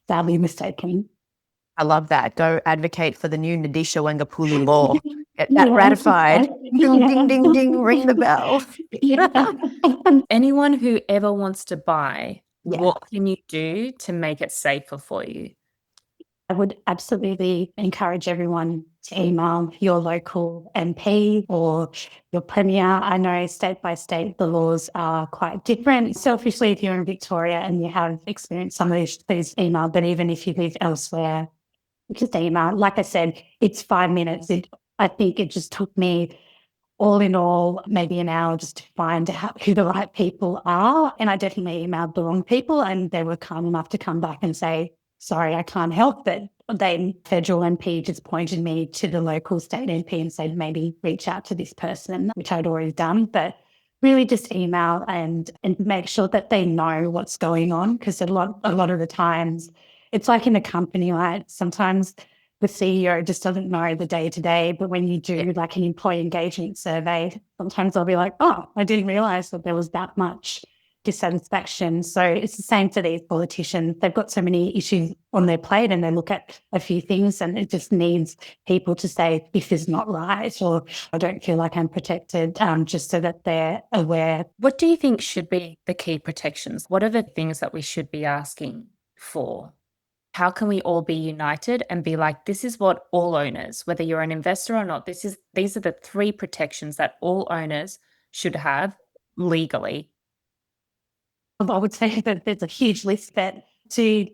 sadly mistaken. I love that. Go advocate for the new Nadeesha Wangapuli law. Get that Yeah. ratified. Ding, ding, Yeah. ding, ding, ring the bell. Yeah. Anyone who ever wants to buy, Yeah. what can you do to make it safer for you? I would absolutely encourage everyone to email your local MP or your Premier. I know state by state the laws are quite different. Selfishly, if you're in Victoria and you have experienced some of these, please email. But even if you live elsewhere, just email. Like I said, it's 5 minutes. I think it just took me all in all, maybe an hour just to find out who the right people are. And I definitely emailed the wrong people, and they were kind enough to come back and say, sorry, I can't help it. They, federal MP, just pointed me to the local state MP and said, maybe reach out to this person, which I'd already done. But really just email and make sure that they know what's going on, because a lot of the times it's like in a company, right? Sometimes the CEO just doesn't know the day to day, but when you do like an employee engagement survey, sometimes they'll be like, oh, I didn't realize that there was that much dissatisfaction. So it's the same for these politicians. They've got so many issues on their plate, and they look at a few things, and it just needs people to say, this is not right, or I don't feel like I'm protected, just so that they're aware. What do you think should be the key protections? What are the things that we should be asking for? How can we all be united and be like, this is what all owners, whether you're an investor or not, these are the 3 protections that all owners should have legally. I would say that there's a huge list, but To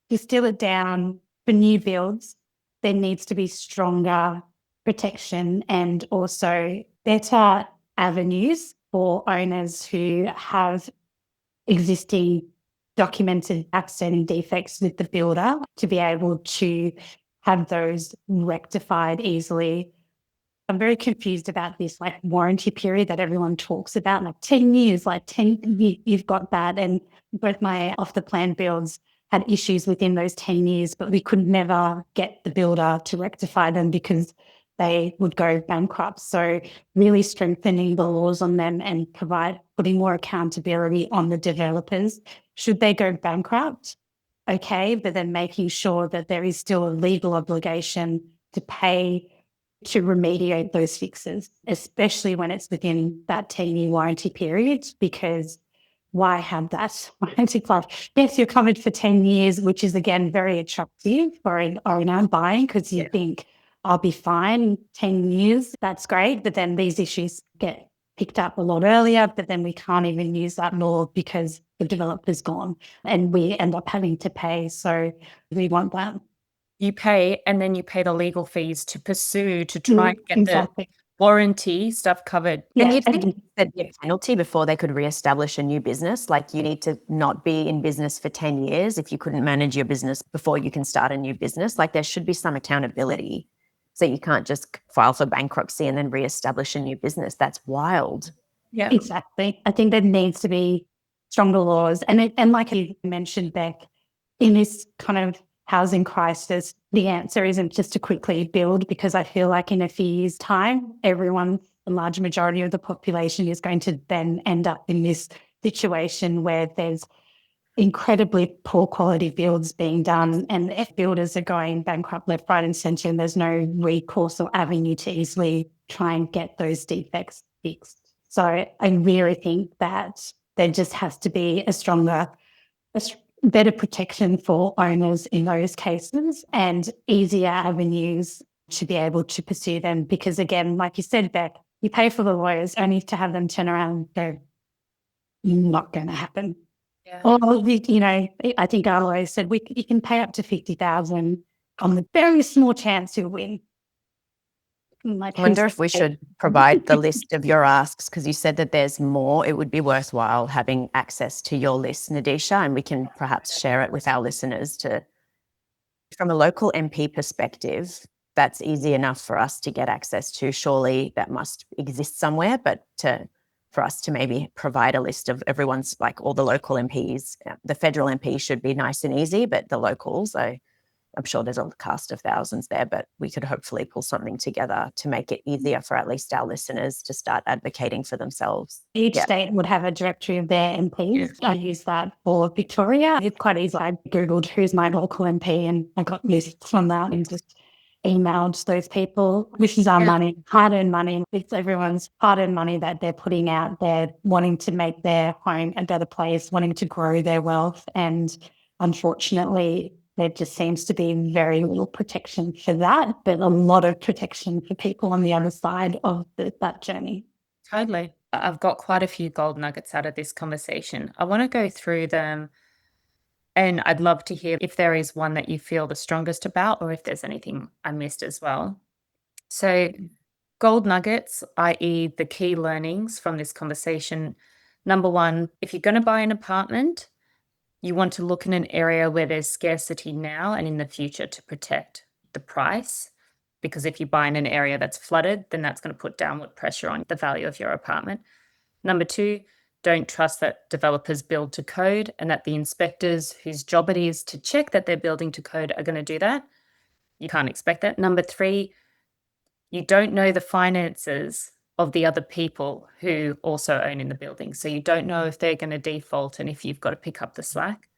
distill it down, for new builds, there needs to be stronger protection and also better avenues for owners who have existing documented outstanding defects with the builder to be able to have those rectified easily. I'm very confused about this like warranty period that everyone talks about, like 10 years, like 10, you've got that. And both my off the plan builds had issues within those 10 years, but we could never get the builder to rectify them because they would go bankrupt. So really strengthening the laws on them and putting more accountability on the developers. Should they go bankrupt? Okay, but then making sure that there is still a legal obligation to pay to remediate those fixes, especially when it's within that 10-year warranty period, because why have that warranty clause? Yes, you're covered for 10 years, which is, again, very attractive for an owner buying because you think, I'll be fine 10 years. That's great. But then these issues get picked up a lot earlier, but then we can't even use that law because the developer's gone and we end up having to pay. So we want that. You pay, and then you pay the legal fees to pursue to try and get Exactly. the warranty stuff covered. And Yeah, you'd think there'd be a penalty before they could reestablish a new business. Like you need to not be in business for 10 years if you couldn't manage your business before you can start a new business. Like there should be some accountability. So you can't just file for bankruptcy and then reestablish a new business. That's wild. Yeah. exactly. I think there needs to be stronger laws. And like you mentioned, Beck, in this kind of housing crisis, the answer isn't just to quickly build, because I feel like in a few years' time, everyone, a large majority of the population is going to then end up in this situation where there's incredibly poor quality builds being done and if builders are going bankrupt left, right and centre and there's no recourse or avenue to easily try and get those defects fixed. So I really think that there just has to be better protection for owners in those cases and easier avenues to be able to pursue them. Because again, like you said, Beck, you pay for the lawyers only to have them turn around and go, not going to happen. Yeah. Or, I think our lawyer said you can pay up to 50,000 on the very small chance you'll win. Like, I wonder if we should provide the list of your asks, because you said that there's more. It would be worthwhile having access to your list, Nadeesha, and we can perhaps share it with our listeners from a local MP perspective. That's easy enough for us to get access to. Surely that must exist somewhere, but for us to maybe provide a list of everyone's, like all the local MPs, the federal MPs should be nice and easy, but the locals, I'm sure there's a cast of thousands there, but we could hopefully pull something together to make it easier for at least our listeners to start advocating for themselves. Each state would have a directory of their MPs. Yeah. I use that for Victoria. It's quite easy. I Googled who's my local MP and I got lists from that and just emailed those people. This is our money, hard-earned money. It's everyone's hard-earned money that they're putting out there, wanting to make their home a better place, wanting to grow their wealth. And unfortunately, there just seems to be very little protection for that, but a lot of protection for people on the other side of that journey. Totally. I've got quite a few gold nuggets out of this conversation. I want to go through them, and I'd love to hear if there is one that you feel the strongest about or if there's anything I missed as well. So, gold nuggets, i.e., the key learnings from this conversation. Number one, if you're going to buy an apartment, you want to look in an area where there's scarcity now and in the future to protect the price. Because if you buy in an area that's flooded, then that's going to put downward pressure on the value of your apartment. Number two, don't trust that developers build to code and that the inspectors whose job it is to check that they're building to code are going to do that. You can't expect that. Number three, you don't know the finances of the other people who also own in the building. So you don't know if they're going to default and if you've got to pick up the slack.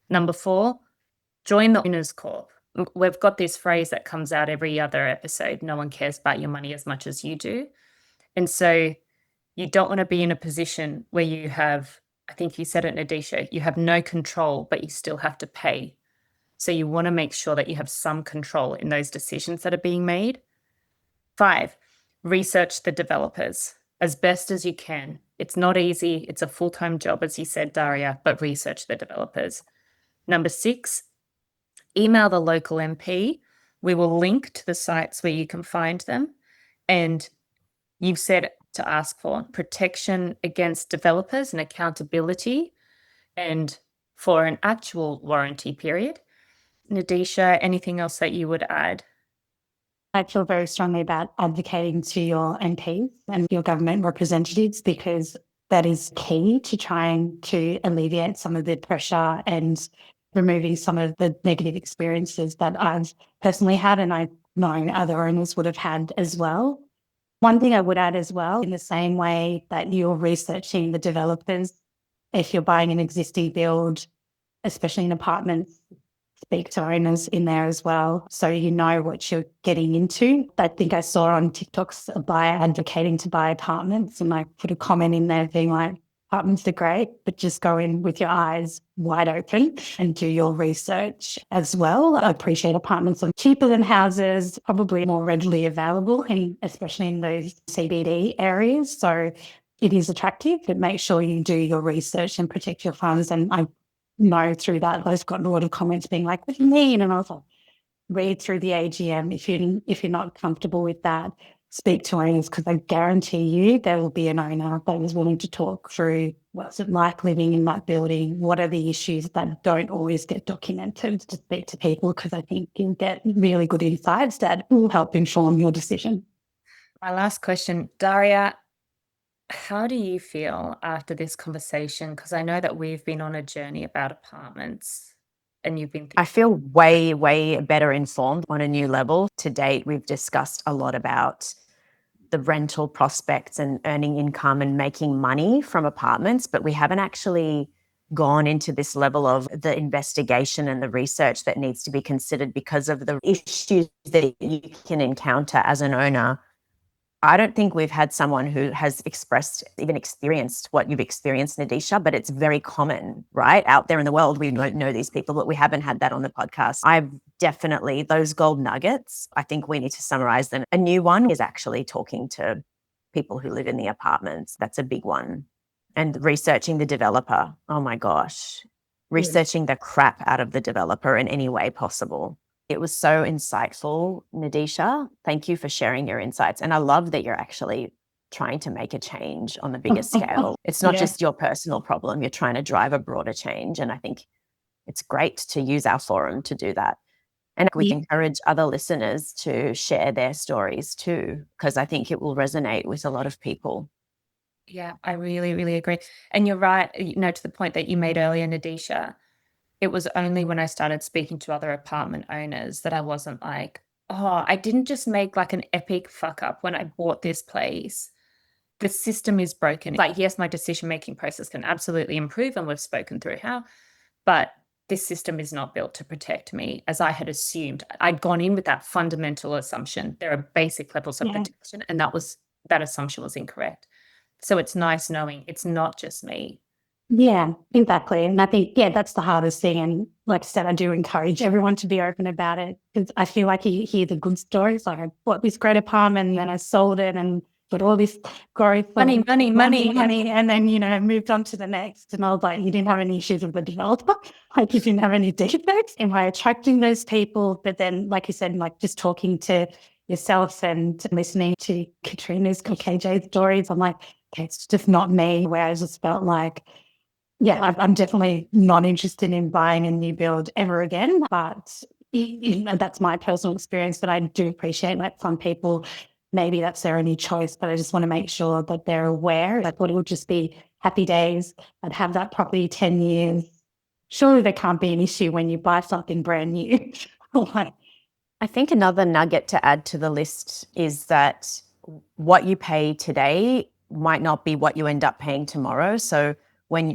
Number four, join the owners corp. We've got this phrase that comes out every other episode. No one cares about your money as much as you do. And so you don't want to be in a position where you have, I think you said it, Nadeesha, you have no control, but you still have to pay. So you want to make sure that you have some control in those decisions that are being made. 5, research the developers as best as you can. It's not easy. It's a full-time job, as you said, Daria, but research the developers. Number 6, email the local MP. We will link to the sites where you can find them. And you've said to ask for protection against developers and accountability and for an actual warranty period. Nadeesha, anything else that you would add? I feel very strongly about advocating to your MPs and your government representatives, because that is key to trying to alleviate some of the pressure and removing some of the negative experiences that I've personally had, and I know other owners would have had as well. One thing I would add as well, in the same way that you're researching the developers, if you're buying an existing build, especially in apartments, speak to owners in there as well, so you know what you're getting into. I think I saw on TikToks a buyer advocating to buy apartments, and I put a comment in there being like, apartments are great, but just go in with your eyes wide open and do your research as well. I appreciate apartments are cheaper than houses, probably more readily available, and especially in those CBD areas. So it is attractive, but make sure you do your research and protect your funds. And I know through that, I've gotten a lot of comments being like, what do you mean? And I was like, read through the AGM. If you're not comfortable with that, speak to owners, because I guarantee you there will be an owner that is willing to talk through what's it like living in that building, what are the issues that don't always get documented, to speak to people, because I think you'll get really good insights that will help inform your decision. My last question, Daria, how do you feel after this conversation? Because I know that we've been on a journey about apartments and you've been I feel way, way better informed on a new level. To date, we've discussed a lot about the rental prospects and earning income and making money from apartments, but we haven't actually gone into this level of the investigation and the research that needs to be considered because of the issues that you can encounter as an owner. I don't think we've had someone who has even experienced what you've experienced, Nadeesha, but it's very common, right? Out there in the world, we don't know these people, but we haven't had that on the podcast. I've definitely, those gold nuggets, I think we need to summarize them. A new one is actually talking to people who live in the apartments. That's a big one. And researching the developer. Oh my gosh. Researching the crap out of the developer in any way possible. It was so insightful, Nadeesha. Thank you for sharing your insights. And I love that you're actually trying to make a change on the bigger scale. It's not just your personal problem. You're trying to drive a broader change. And I think it's great to use our forum to do that. And we encourage other listeners to share their stories too, because I think it will resonate with a lot of people. Yeah, I really, really agree. And you're right, to the point that you made earlier, Nadeesha, it was only when I started speaking to other apartment owners that I wasn't like, oh, I didn't just make like an epic fuck up when I bought this place. The system is broken. Like, yes, my decision-making process can absolutely improve, and we've spoken through how, but this system is not built to protect me as I had assumed. I'd gone in with that fundamental assumption. There are basic levels of protection, and that assumption was incorrect. So it's nice knowing it's not just me. Yeah, exactly. And I think, that's the hardest thing. And like I said, I do encourage everyone to be open about it, because I feel like you hear the good stories. Like, I bought this great apartment and then I sold it and got all this growth. Money. And then, moved on to the next. And I was like, you didn't have any issues with the developer. Like, you didn't have any defects. Am I attracting those people? But then, like you said, like just talking to yourself and listening to Katrina's or KJ's stories, I'm like, okay, it's just not me. Where I just felt like, I'm definitely not interested in buying a new build ever again, but that's my personal experience. But I do appreciate, like, some people, maybe that's their only choice, but I just want to make sure that they're aware. I thought it would just be happy days. I'd have that property 10 years. Surely there can't be an issue when you buy something brand new. I think another nugget to add to the list is that what you pay today might not be what you end up paying tomorrow. So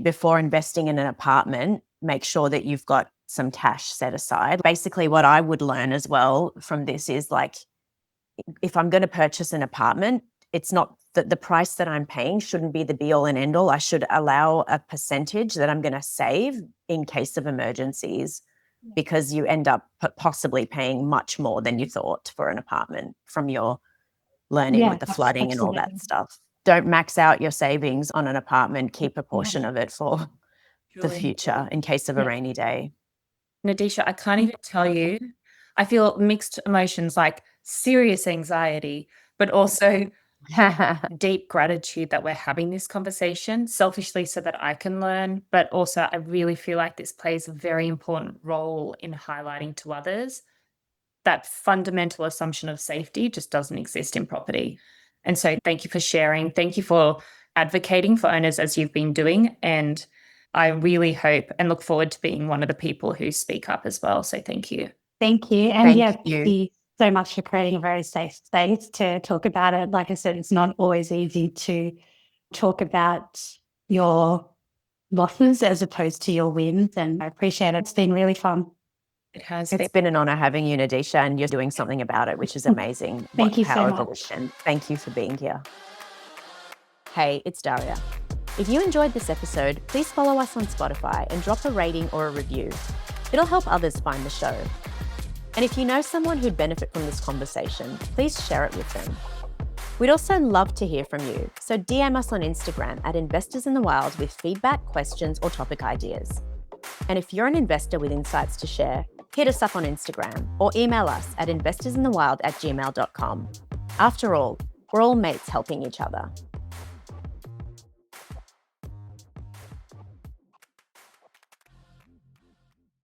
before investing in an apartment, make sure that you've got some cash set aside. Basically, what I would learn as well from this is, like, if I'm going to purchase an apartment, it's not that the price that I'm paying shouldn't be the be all and end all. I should allow a percentage that I'm going to save in case of emergencies, because you end up possibly paying much more than you thought for an apartment from your learning with the flooding and all that stuff. Don't max out your savings on an apartment. Keep a portion of it for the future in case of a rainy day. Nadeesha, I can't even tell you. I feel mixed emotions like serious anxiety, but also deep gratitude that we're having this conversation, selfishly so that I can learn, but also I really feel like this plays a very important role in highlighting to others that fundamental assumption of safety just doesn't exist in property. And so thank you for sharing. Thank you for advocating for owners as you've been doing. And I really hope and look forward to being one of the people who speak up as well. So thank you. Thank you. And Thank yeah, you. thank you so much for creating a very safe space to talk about it. Like I said, it's not always easy to talk about your losses as opposed to your wins. And I appreciate it. It's been really fun. It has It's been an honor having you, Nadeesha, and you're doing something about it, which is amazing. Thank you so Power of much. volition. Thank you for being here. Hey, it's Daria. If you enjoyed this episode, please follow us on Spotify and drop a rating or a review. It'll help others find the show. And if you know someone who'd benefit from this conversation, please share it with them. We'd also love to hear from you, so DM us on Instagram at Investors in the Wild with feedback, questions, or topic ideas. And if you're an investor with insights to share, hit us up on Instagram or email us at investorsinthewild@gmail.com. After all, we're all mates helping each other.